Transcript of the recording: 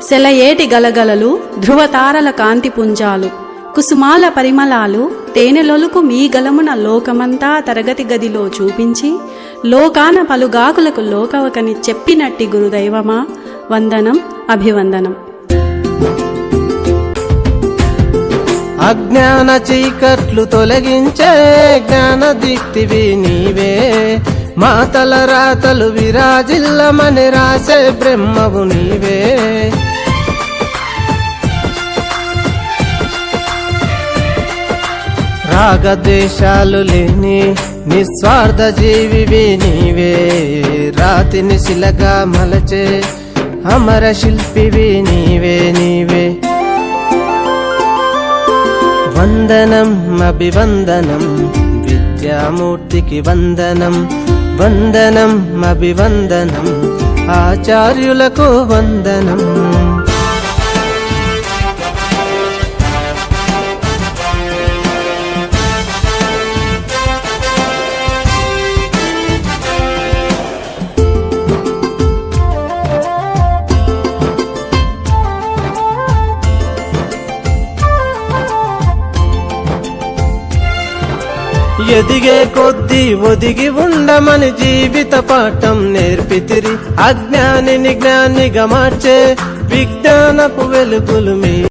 సెలయేటి గలగలలు, ధ్రువతారల కాంతి పుంజాలు, కుసుమాల పరిమళాలు, తేనెలొలుకు మీ గలమున లోకమంతా తరగతి గదిలో చూపించి, లోకాన పలుగాకులకు లోకవకని చెప్పినట్టి గురుదైవమా, వందనం అభివందనం. అజ్ఞాన చీకట్లు తొలగించే జ్ఞాన దీప్తివి నీవే, మాతల రాతలు విరాజిల్లమని రాసే బ్రహ్మవు నీవే. రాగద్వేషాలు లేని నిస్వార్థ జీవివి నీవే, రాతిని శిలగా మలచే అమర శిల్పివి నీవే నీవే. వందనం అభివందనం విద్యామూర్తికి వందనం, వందనం అభివందనం ఆచార్యులకు వందనం. ఎదిగే కొద్దీ ఒదిగి ఉండమని జీవిత పాఠం నేర్పితిరి, అజ్ఞానిని జ్ఞానిగా మార్చే విజ్ఞానపు వెలుగులు మీ